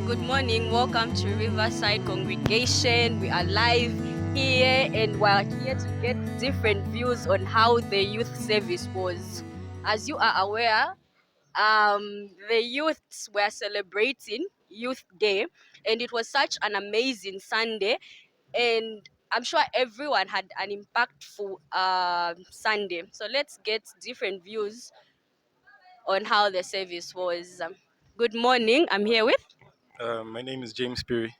Good morning. Welcome to Riverside Congregation. We are live here and we're here to get different views on how the youth service was. As you are aware, the youths were celebrating Youth Day and it was such an amazing Sunday. And I'm sure everyone had an impactful Sunday. So let's get different views on how the service was. Good morning. I'm here with My name is James Perry.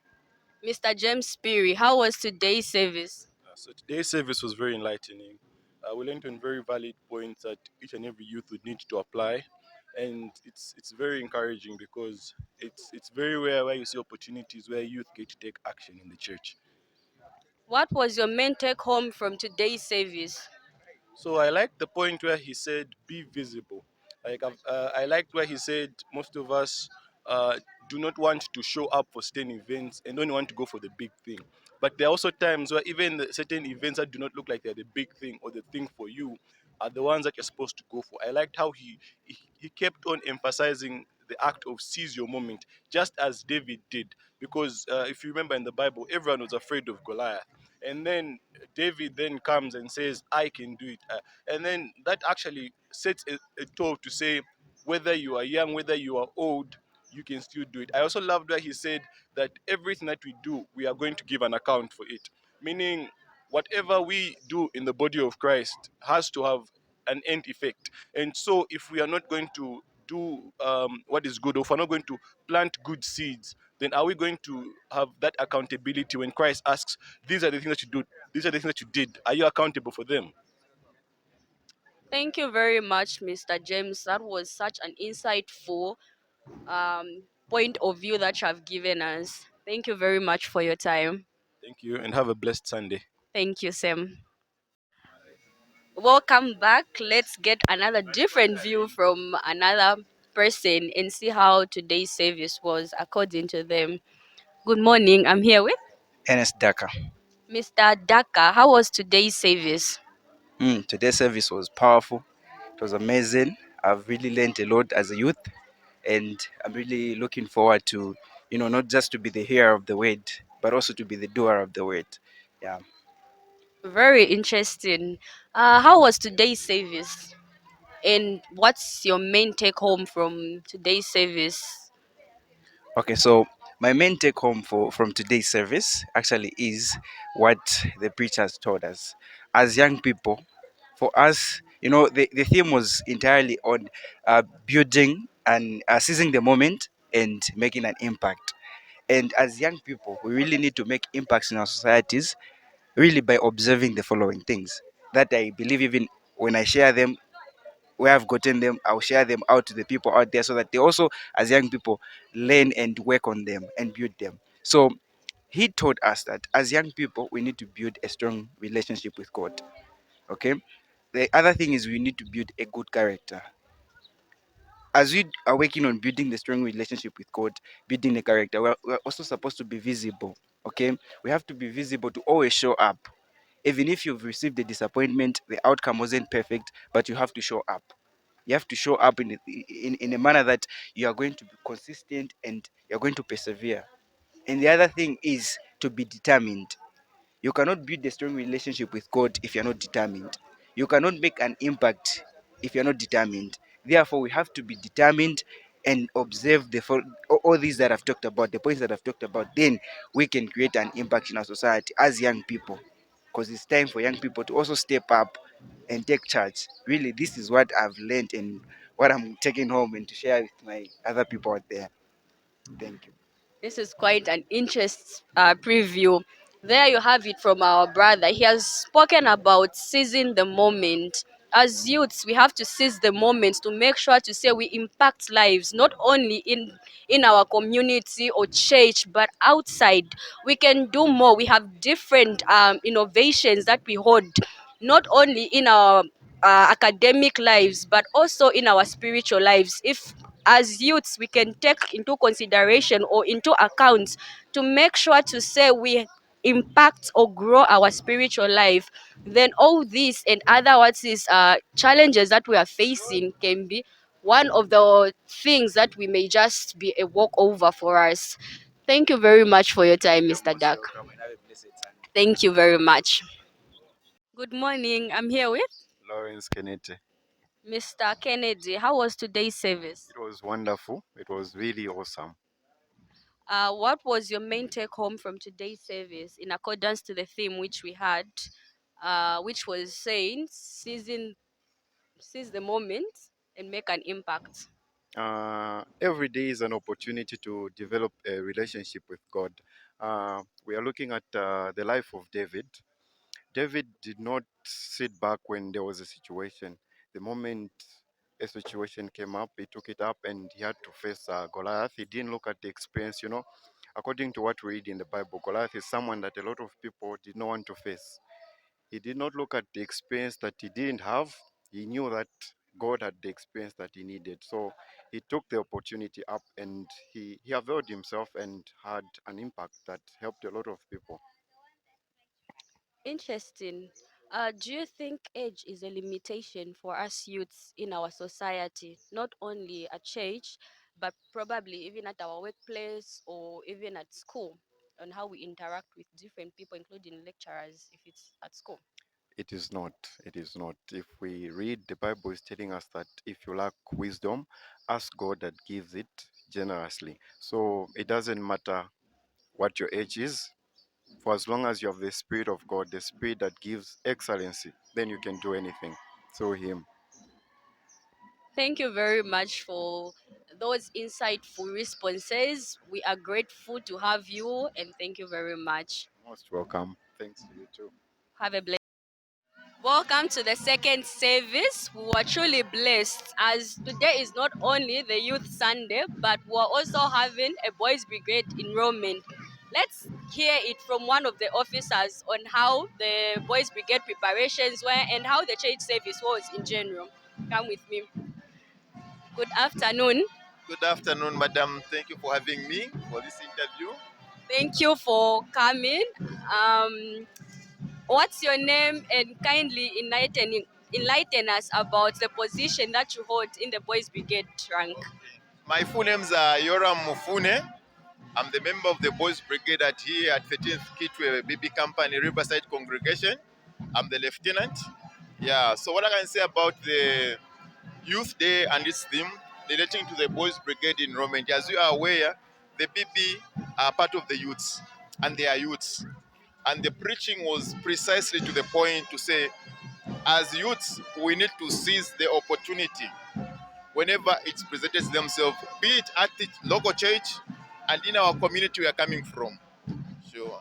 Mr. James Speary. How was today's service? So today's service was very enlightening. We learned on very valid points that each and every youth would need to apply, and it's very encouraging because it's very rare where you see opportunities where youth get to take action in the church. What was your main take home from today's service? So I liked the point where he said, "Be visible." I liked where he said most of us do not want to show up for certain events and only want to go for the big thing. But there are also times where even the certain events that do not look like they're the big thing or the thing for you are the ones that you're supposed to go for. I liked how he kept on emphasizing the act of seize your moment, just as David did. Because if you remember in the Bible, everyone was afraid of Goliath. And then David then comes and says, I can do it. And then that actually sets a tone to say, whether you are young, whether you are old, you can still do it. I also loved where he said that everything that we do, we are going to give an account for it. Meaning, whatever we do in the body of Christ has to have an end effect. And so, if we are not going to do what is good, or if we're not going to plant good seeds, then are we going to have that accountability when Christ asks, these are the things that you do, these are the things that you did, are you accountable for them? Thank you very much, Mr. James. That was such an insightful point of view that you have given us. Thank you very much for your time. Thank you and have a blessed Sunday. Thank you, Sam. Welcome back. Let's get another different view from another person and see how today's service was according to them. Good morning. I'm here with Ernest Daka. Mr. Daka. How was today's service? Today's service was powerful. It was amazing. I've really learned a lot as a youth, and I'm really looking forward to, not just to be the hearer of the word, but also to be the doer of the word. Yeah. Very interesting. How was today's service? And what's your main take home from today's service? Okay. So my main take home from today's service actually is what the preachers told us as young people. For us, the theme was entirely on building and seizing the moment and making an impact. And as young people, we really need to make impacts in our societies, really by observing the following things that I believe, even when I share them, where I've gotten them, I'll share them out to the people out there so that they also, as young people, learn and work on them and build them. So he taught us that as young people, we need to build a strong relationship with God. Okay. The other thing is we need to build a good character. As we are working on building the strong relationship with God, building the character, we're also supposed to be visible. Okay, we have to be visible to always show up. Even if you've received a disappointment, the outcome wasn't perfect, but you have to show up. You have to show up in a manner that you are going to be consistent and you're going to persevere. And the other thing is to be determined. You cannot build a strong relationship with God if you're not determined. You cannot make an impact if you're not determined. Therefore, we have to be determined and observe all these that I've talked about, the points that I've talked about. Then we can create an impact in our society as young people. Because it's time for young people to also step up and take charge. Really, this is what I've learned and what I'm taking home and to share with my other people out there. Thank you. This is quite an interest preview. There you have it from our brother. He has spoken about seizing the moment. As youths, we have to seize the moment to make sure to say we impact lives, not only in our community or church, but outside. We can do more. We have different innovations that we hold, not only in our academic lives, but also in our spiritual lives. If as youths we can take into consideration or into account to make sure to say we impact or grow our spiritual life, then all these and other what is challenges that we are facing can be one of the things that we may just be a walkover for us. Thank you very much for your time, You're Mr. most Duck. welcome and have a blessed Sunday. Thank you very much. Good morning. I'm here with Lawrence Kennedy. Mr. Kennedy. How was today's service? It was wonderful. It was really awesome. What was your main take home from today's service in accordance to the theme which we had, which was saying seize the moment and make an impact? Every day is an opportunity to develop a relationship with God. We are looking at the life of David. David did not sit back when there was a situation. The moment a situation came up, he took it up and he had to face Goliath. He didn't look at the experience, you know. According to what we read in the Bible, Goliath is someone that a lot of people did not want to face. He did not look at the experience that he didn't have. He knew that God had the experience that he needed. So he took the opportunity up and he availed himself and had an impact that helped a lot of people. Interesting. Do you think age is a limitation for us youths in our society, not only at church, but probably even at our workplace or even at school, on how we interact with different people, including lecturers, if it's at school? It is not. It is not. If we read, the Bible is telling us that if you lack wisdom, ask God that gives it generously. So it doesn't matter what your age is, for as long as you have the Spirit of God, the Spirit that gives excellency, then you can do anything through Him. Thank you very much for those insightful responses. We are grateful to have you, and thank you very much. Most welcome. Thanks to you too. Have a blessed. Welcome to the second service. We were truly blessed as today is not only the Youth Sunday, but we're also having a Boys Brigade enrollment. Let's hear it from one of the officers on how the Boys Brigade preparations were and how the church service was in general. Come with me. Good afternoon. Good afternoon, madam. Thank you for having me for this interview. Thank you for coming. Um, what's your name and kindly enlighten us about the position that you hold in the Boys Brigade rank? My full names are Yoram Mufune. I'm the member of the Boys Brigade at here at 13th Kitwe BB Company Riverside Congregation. I'm the lieutenant. Yeah, so what I can say about the Youth Day and its theme relating to the Boys Brigade enrollment, as you are aware, the BB are part of the youths and they are youths. And the preaching was precisely to the point to say, as youths, we need to seize the opportunity whenever it presents themselves, be it at the local church and in our community we are coming from. Sure.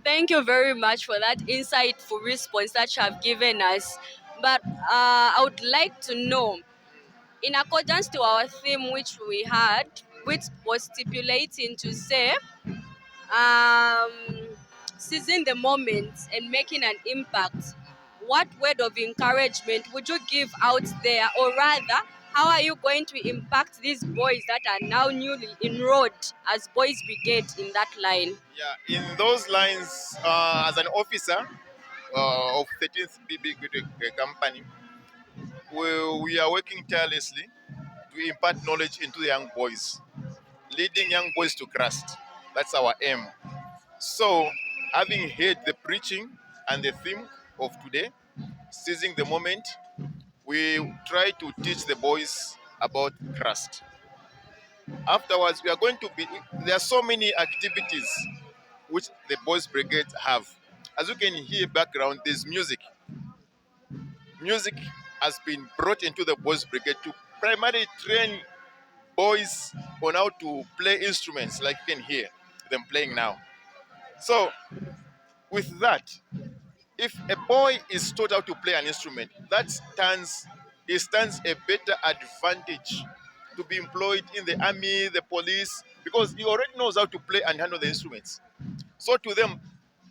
Thank you very much for that insightful response that you have given us. But I would like to know, in accordance to our theme which we had, which was stipulating to say, um, seizing the moment and making an impact, what word of encouragement would you give out there, or rather, how are you going to impact these boys that are now newly enrolled as Boys Brigade in that line? Yeah, in those lines, as an officer of 13th BB Company, we are working tirelessly to impart knowledge into the young boys, leading young boys to Christ. That's our aim. So, having heard the preaching and the theme of today, seizing the moment, we try to teach the boys about Christ. Afterwards, we are going to be, there are so many activities which the Boys Brigade have. As you can hear background, there's music. Music has been brought into the Boys Brigade to primarily train boys on how to play instruments like you can hear them playing now. So, with that, if a boy is taught how to play an instrument, that stands a better advantage to be employed in the army, the police, because he already knows how to play and handle the instruments. So to them,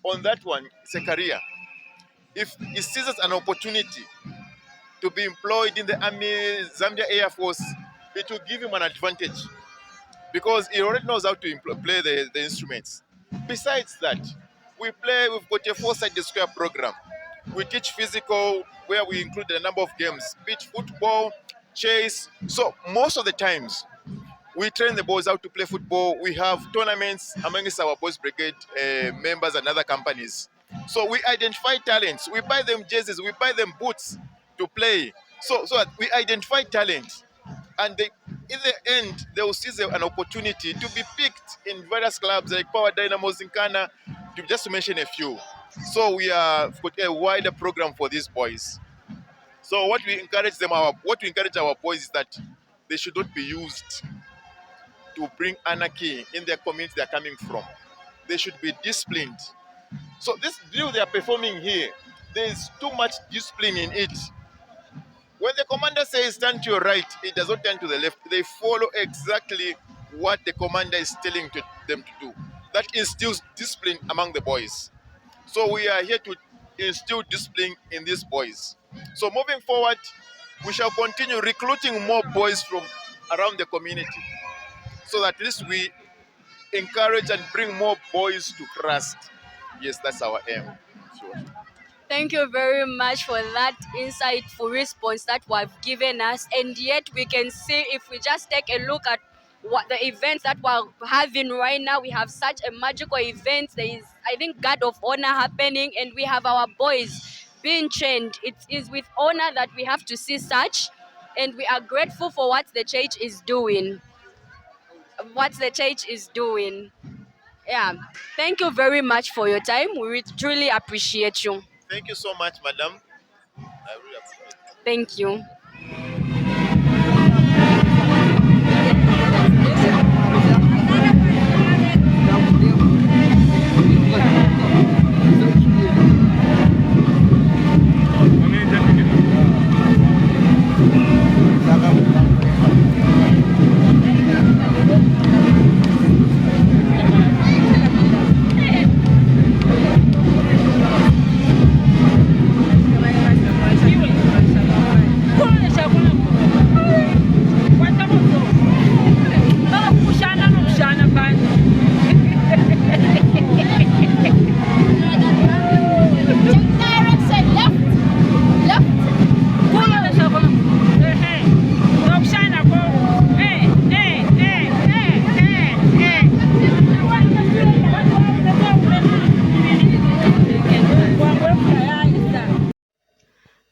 on that one, it's a career. If he seizes an opportunity to be employed in the army, Zambia Air Force, it will give him an advantage because he already knows how to play the instruments. Besides that, we've got a four-sided square program. We teach physical, where we include a number of games, beach football, chase. So most of the times we train the boys how to play football. We have tournaments amongst our boys brigade members and other companies. So we identify talents. We buy them jerseys. We buy them boots to play. So that we identify talent, and they, in the end, they will seize an opportunity to be picked in various clubs like Power Dynamos in Ghana, to just to mention a few. So we have got a wider program for these boys. So what we encourage our boys is that they should not be used to bring anarchy in their community they're coming from. They should be disciplined. So this drill they are performing here, there is too much discipline in it. When the commander says turn to your right, it does not turn to the left. They follow exactly what the commander is telling them to do. That instills discipline among the boys. So we are here to instill discipline in these boys. So moving forward, we shall continue recruiting more boys from around the community, so that at least we encourage and bring more boys to Christ. Yes, that's our aim. Sure. Thank you very much for that insightful response that you have given us. And yet we can see, if we just take a look at what the events that we're having right now, we have such a magical event. There is, I think, God of Honor happening, and we have our boys being trained. It is with honor that we have to see such, and we are grateful for what the church is doing. What the church is doing. Yeah. Thank you very much for your time. We truly appreciate you. Thank you so much, madam. I really appreciate it. Thank you.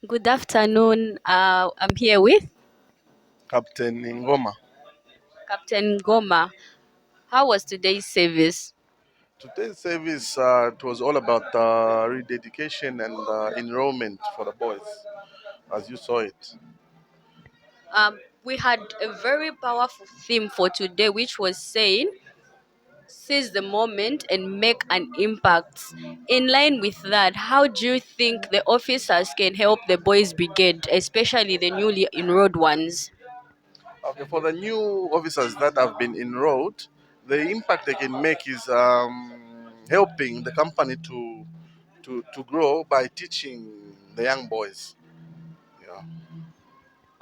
Good afternoon. I'm here with Captain Ngoma. Captain Goma. How was today's service? Today's service, it was all about rededication and enrollment for the boys, as you saw it. We had a very powerful theme for today, which was saying, seize the moment and make an impact. In line with that, how do you think the officers can help the boys' brigade, especially the newly enrolled ones? Okay, for the new officers that have been enrolled, the impact they can make is helping the company to grow by teaching the young boys. Yeah.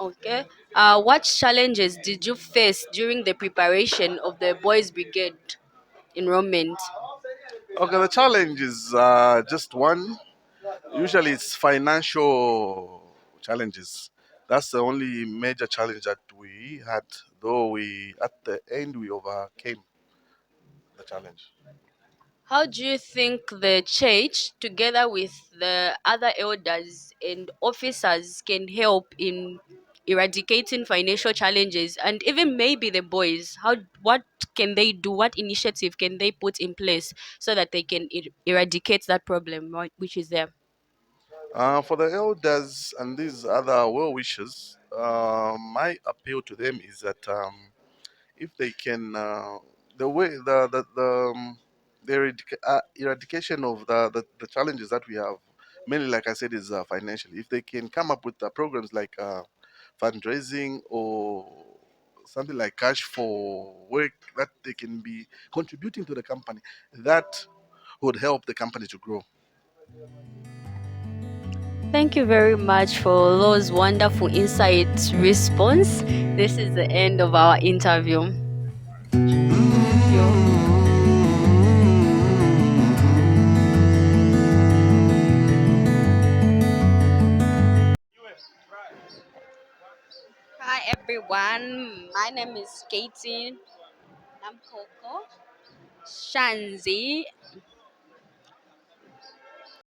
Okay. What challenges did you face during the preparation of the boys' brigade enrollment? Okay, the challenge is just one. Usually, it's financial challenges. That's the only major challenge that we had. Though we, at the end, we overcame the challenge. How do you think the church, together with the other elders and officers, can help in eradicating financial challenges, and even maybe the boys? What can they do? What initiative can they put in place so that they can eradicate that problem, right, which is there? For the elders and these other well wishers, my appeal to them is that if they can, the way the eradication of the challenges that we have, mainly like I said, is financial. If they can come up with programs like fundraising or something like cash for work that they can be contributing to the company, that would help the company to grow. Thank you very much for those wonderful insights response. This is the end of our interview. Thank you. Hi everyone. My name is Katie. I'm Coco. Shanzi.